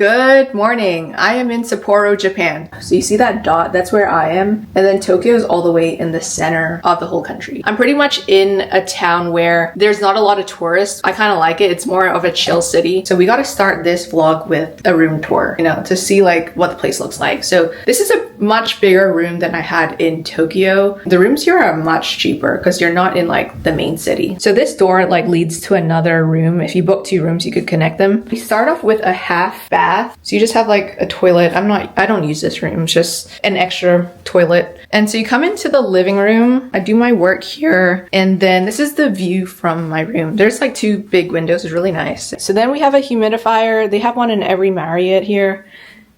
Good morning. I am in Sapporo, Japan. So you see that dot? That's where I am. And then Tokyo is all the way in the center of the whole country. I'm pretty much in a town where there's not a lot of tourists. I kind of like it. It's more of a chill city. So we got to start this vlog with a room tour, to see like what the place looks like. So this is a much bigger room than I had in Tokyo. The rooms here are much cheaper because you're not in like the main city. So this door like leads to another room. If you book 2 rooms, you could connect them. We start off with a half bath. So you just have like a toilet. I don't use this room. It's just an extra toilet. And so you come into the living room. I do my work here. And then this is the view from my room. There's like 2 big windows. It's really nice. So then we have a humidifier. They have one in every Marriott here.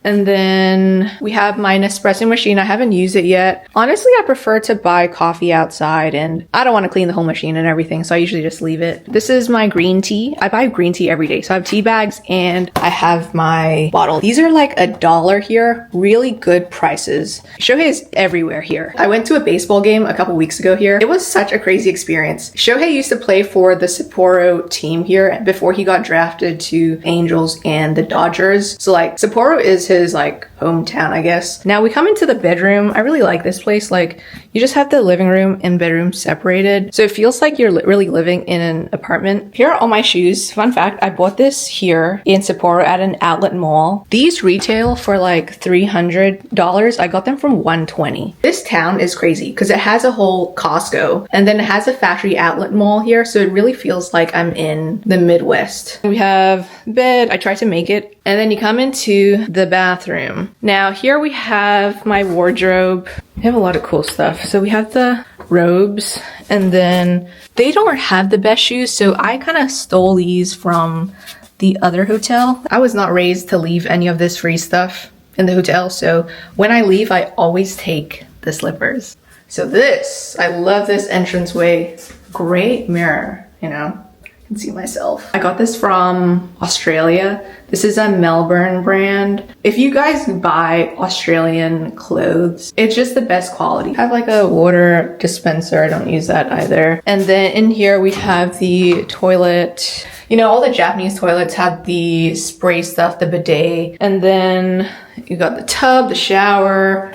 And then we have my Nespresso machine. I haven't used it yet. Honestly, I prefer to buy coffee outside and I don't want to clean the whole machine and everything. So I usually just leave it. This is my green tea. I buy green tea every day. So I have tea bags and I have my bottle. These are like $1 here. Really good prices. Shohei is everywhere here. I went to a baseball game a couple weeks ago here. It was such a crazy experience. Shohei used to play for the Sapporo team here before he got drafted to Angels and the Dodgers. So like Sapporo is his like hometown, I guess. Now we come into the bedroom. I really like this place. Like you just have the living room and bedroom separated. So it feels like you're really living in an apartment. Here are all my shoes. Fun fact, I bought this here in Sapporo at an outlet mall. These retail for like $300. I got them from $120. This town is crazy because it has a whole Costco and then it has a factory outlet mall here. So it really feels like I'm in the Midwest. We have bed. I tried to make it. And then you come into the bathroom. Now here we have my wardrobe. We have a lot of cool stuff. So we have the robes and then they don't have the best shoes. So I kind of stole these from the other hotel. I was not raised to leave any of this free stuff in the hotel. So when I leave, I always take the slippers. So this, I love this entranceway. Great mirror, see myself. I got this from Australia. This is a Melbourne brand. If you guys buy Australian clothes, it's just the best quality. I have like a water dispenser. I don't use that either. And then in here we have the toilet. All the Japanese toilets have the spray stuff, the bidet. And then you got the tub, the shower.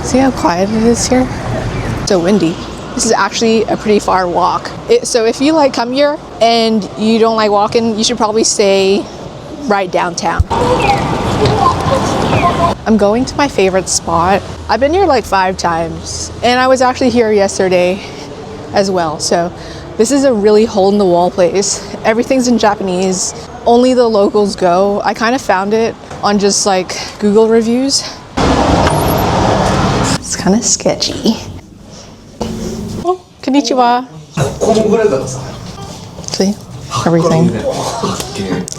See how quiet it is here? So windy. This is actually a pretty far walk. So if you like come here and you don't like walking, you should probably stay right downtown. I'm going to my favorite spot. I've been here like 5 times and I was actually here yesterday as well. So this is a really hole-in-the-wall place. Everything's in Japanese. Only the locals go. I kind of found it on just like Google reviews. It's kind of sketchy. Oh, konnichiwa. See? Everything.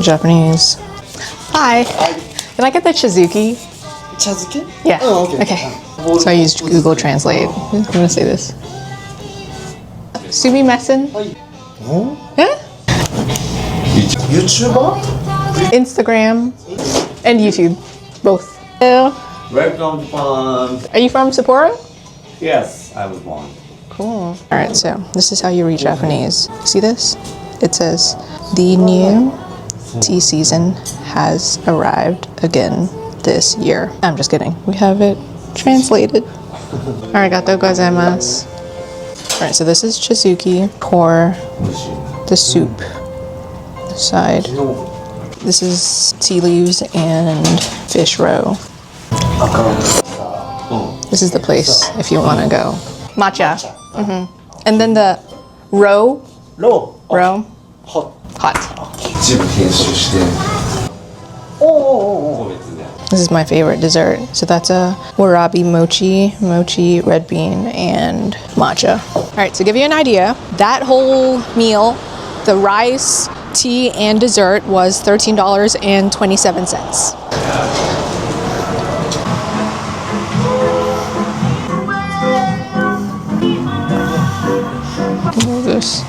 Japanese. Hi. Can I get the Chizuki? Chizuki? Yeah. Oh, okay. Okay. So I used Google Translate. I'm gonna say this. Sumimasen. Yeah? YouTuber? Instagram and YouTube. Both. Hello. Welcome to Japan. Are you from Sapporo? Yes, I was born. Cool. Alright, so this is how you read Japanese. See this? It says, the new tea season has arrived again this year. I'm just kidding. We have it translated. Arigatou gozaimasu. Alright, so this is Chizuki. Pour the soup side. This is tea leaves and fish roe. This is the place if you want to go. Matcha. And then the roe. Hot. This is my favorite dessert. So that's a warabi mochi, red bean, and matcha. All right, to give you an idea, that whole meal, the rice, tea, and dessert was $13.27. Look at this.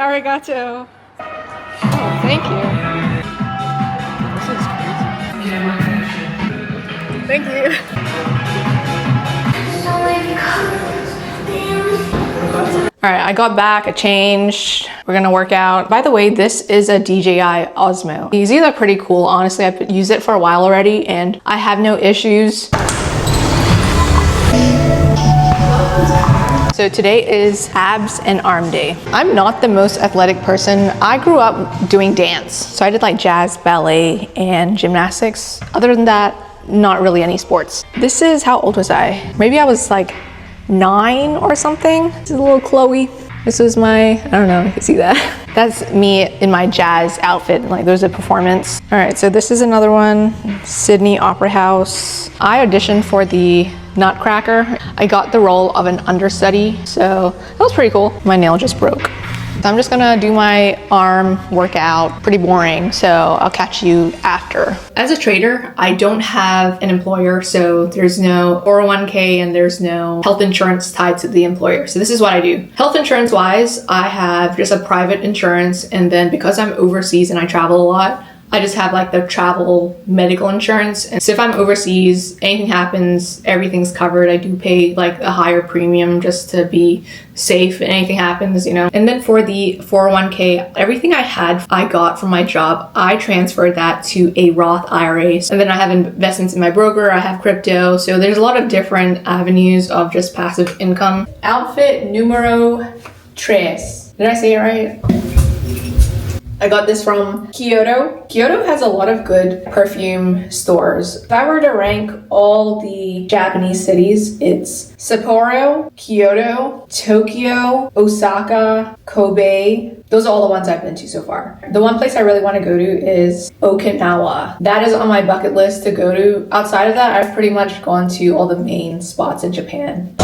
Arigato. Oh, thank you. Thank you. All right, I got back, I changed. We're gonna work out. By the way, this is a DJI Osmo. These are pretty cool. Honestly, I've used it for a while already and I have no issues. So today is abs and arm day. I'm not the most athletic person. I grew up doing dance. So I did like jazz, ballet, and gymnastics. Other than that, not really any sports. This is, how old was I? Maybe I was like 9 or something. This is a little Chloe. This was my, I don't know, you can see that. That's me in my jazz outfit, like there's a performance. All right, so this is another one, Sydney Opera House. I auditioned for the Nutcracker. I got the role of an understudy, so that was pretty cool. My nail just broke. So I'm just gonna do my arm workout, pretty boring, so I'll catch you after. As a trader, I don't have an employer, so there's no 401k and there's no health insurance tied to the employer. So this is what I do. Health insurance wise, I have just a private insurance, and then because I'm overseas and I travel a lot, I just have like the travel medical insurance. And so if I'm overseas, anything happens, everything's covered. I do pay like a higher premium just to be safe if anything happens, you know. And then for the 401k, everything I got from my job, I transferred that to a Roth IRA. And then I have investments in my broker, I have crypto. So there's a lot of different avenues of just passive income. Outfit numero tres. Did I say it right? I got this from Kyoto. Kyoto has a lot of good perfume stores. If I were to rank all the Japanese cities, it's Sapporo, Kyoto, Tokyo, Osaka, Kobe. Those are all the ones I've been to so far. The one place I really want to go to is Okinawa. That is on my bucket list to go to. Outside of that, I've pretty much gone to all the main spots in Japan.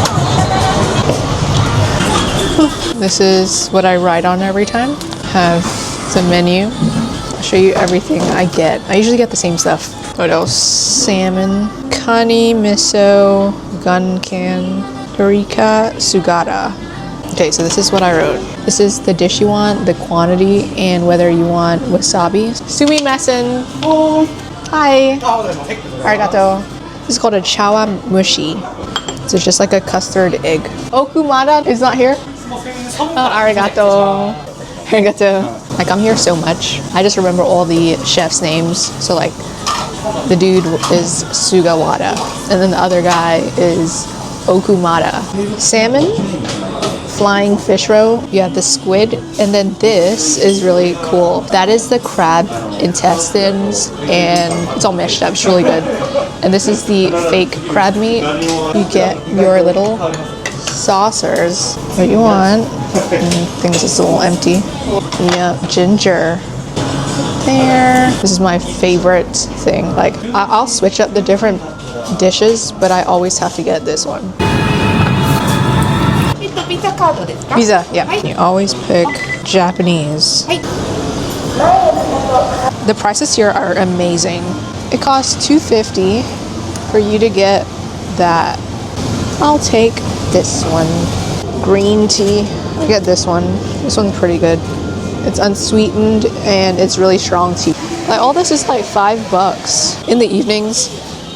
This is what I ride on every time. Have the menu. I'll show you everything I get. I usually get the same stuff. What else? Salmon, kani, miso, gunkan, eureka, sugata. Okay, so this is what I wrote. This is the dish you want, the quantity, and whether you want wasabi. Sumimasen. Oh, hi. Arigato. This is called a chawa mushi. So it's just like a custard egg. Okumada is not here. Oh, arigato. Arigato. Like, I'm here so much. I just remember all the chefs' names. So like, the dude is Sugawara, and then the other guy is Okumada. Salmon, flying fish roe. You have the squid, and then this is really cool. That is the crab intestines, and it's all mashed up. It's really good. And this is the fake crab meat. You get your little saucers. What you want? I think this is a little empty. Yeah, ginger. There. This is my favorite thing. Like, I'll switch up the different dishes, but I always have to get this one. Pizza, yeah. You always pick Japanese. The prices here are amazing. It costs $2.50 for you to get that. I'll take this one. Green tea. I get this one. This one's pretty good. It's unsweetened and it's really strong tea. Like, all this is like $5. In the evenings,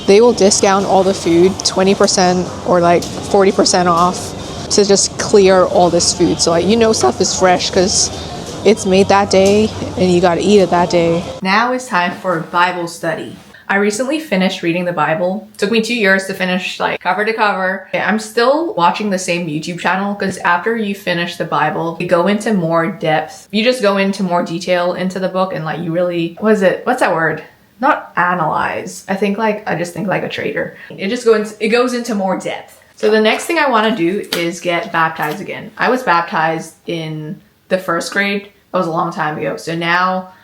they will discount all the food 20% or like 40% off to just clear all this food. So like, you know, stuff is fresh because it's made that day and you gotta eat it that day. Now it's time for Bible study. I recently finished reading the Bible. It took me 2 years to finish, like, cover to cover. I'm still watching the same YouTube channel because after you finish the Bible, you go into more depth. You just go into more detail into the book and like you really, what's that word? Not analyze. I just think like a trader. It goes into more depth. So the next thing I want to do is get baptized again. I was baptized in the 1st grade. That was a long time ago. So now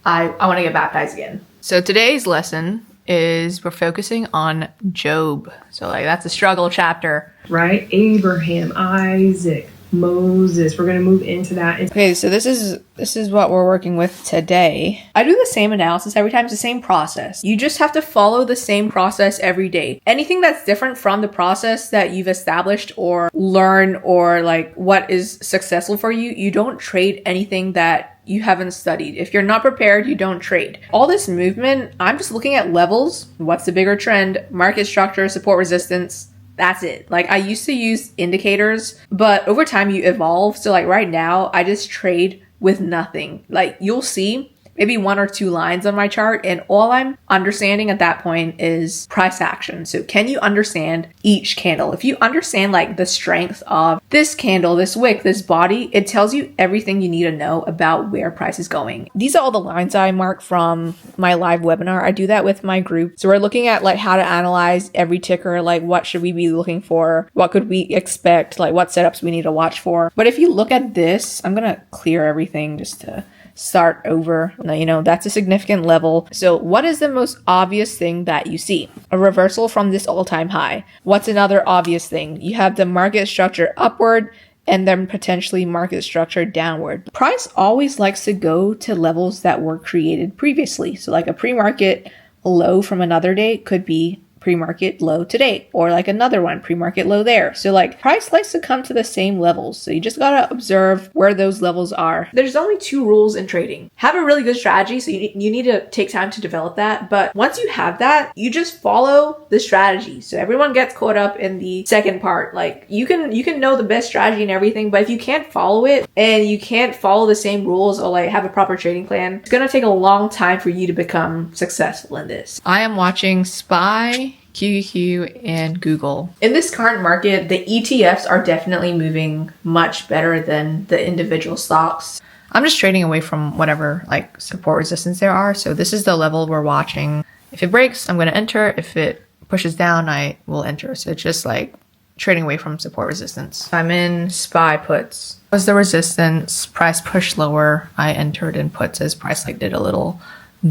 I want to get baptized again. So today's lesson is we're focusing on Job. So like, that's a struggle chapter. Right? Abraham, Isaac, Moses. We're going to move into that. Okay, so this is what we're working with today. I do the same analysis every time. It's the same process. You just have to follow the same process every day. Anything that's different from the process that you've established or learn or like what is successful for you, you don't trade anything that you haven't studied. If you're not prepared, you don't trade. All this movement, I'm just looking at levels. What's the bigger trend? Market structure, support, resistance. That's it. Like, I used to use indicators, but over time you evolve. So like right now, I just trade with nothing. Like, you'll see maybe 1 or 2 lines on my chart, and all I'm understanding at that point is price action. So can you understand each candle? If you understand like the strength of this candle, this wick, this body, it tells you everything you need to know about where price is going. These are all the lines I mark from my live webinar. I do that with my group. So we're looking at like how to analyze every ticker, like what should we be looking for? What could we expect? Like what setups we need to watch for. But if you look at this, I'm going to clear everything just to start over. You know, that's a significant level. So what is the most obvious thing that you see? A reversal from this all-time high. What's another obvious thing? You have the market structure upward and then potentially market structure downward. Price always likes to go to levels that were created previously. So like a pre-market low from another day could be pre-market low today, or like another one, pre-market low there. So like price likes to come to the same levels. So you just gotta observe where those levels are. There's only 2 rules in trading. Have a really good strategy. So you need to take time to develop that. But once you have that, you just follow the strategy. So everyone gets caught up in the second part. Like you can know the best strategy and everything, but if you can't follow it and you can't follow the same rules or like have a proper trading plan, it's gonna take a long time for you to become successful in this. I am watching SPY, QQQ, and Google. In this current market, the ETFs are definitely moving much better than the individual stocks. I'm just trading away from whatever like support resistance there are. So this is the level we're watching. If it breaks, I'm going to enter. If it pushes down, I will enter. So it's just like trading away from support resistance. If I'm in SPY puts, was the resistance, price pushed lower, I entered in puts as price like did a little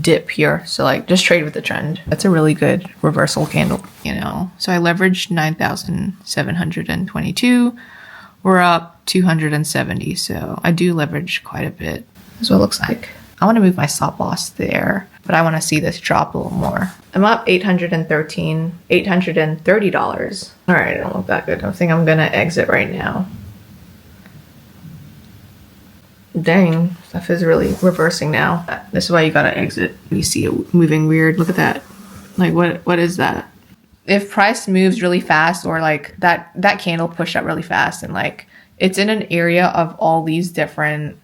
dip here. So like just trade with the trend. That's a really good reversal candle, you know. So I leveraged 9,722. We're up 270. So I do leverage quite a bit. That's what it looks like. I want to move my stop loss there, but I want to see this drop a little more. I'm up $830. All right, I don't look that good. I think I'm going to exit right now. Dang, stuff is really reversing now. This is why you gotta exit. You see it moving weird. Look at that. Like what is that? If price moves really fast, or like that candle pushed up really fast, and like it's in an area of all these different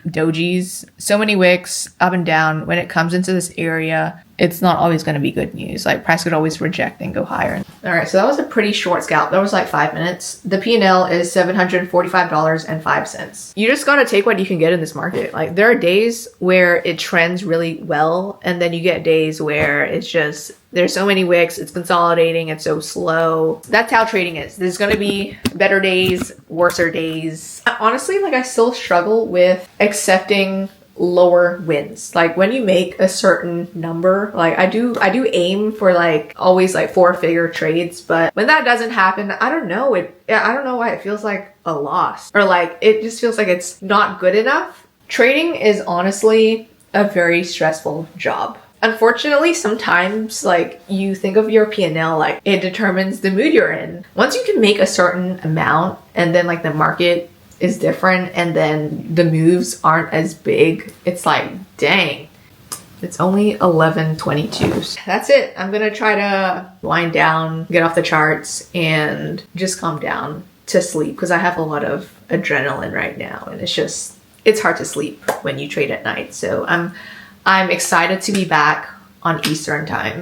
dojis, so many wicks up and down, when it comes into this area, it's not always going to be good news. Like price could always reject and go higher. All right, so that was a pretty short scalp. That was like 5 minutes. The P&L is $745.05. You just got to take what you can get in this market. Like there are days where it trends really well, and then you get days where it's just, there's so many wicks, it's consolidating, it's so slow. That's how trading is. There's going to be better days, worser days. Honestly, like I still struggle with accepting lower wins. Like when you make a certain number, like I do aim for like always like 4-figure trades, but when that doesn't happen, I don't know why it feels like a loss, or like it just feels like it's not good enough. Trading is honestly a very stressful job. Unfortunately, sometimes like you think of your P&L, like it determines the mood you're in. Once you can make a certain amount and then like the market is different and then the moves aren't as big, it's like, dang, it's only 11:22. That's it. I'm gonna try to wind down, get off the charts, and just calm down to sleep, because I have a lot of adrenaline right now, and it's hard to sleep when you trade at night. So I'm excited to be back on Eastern time.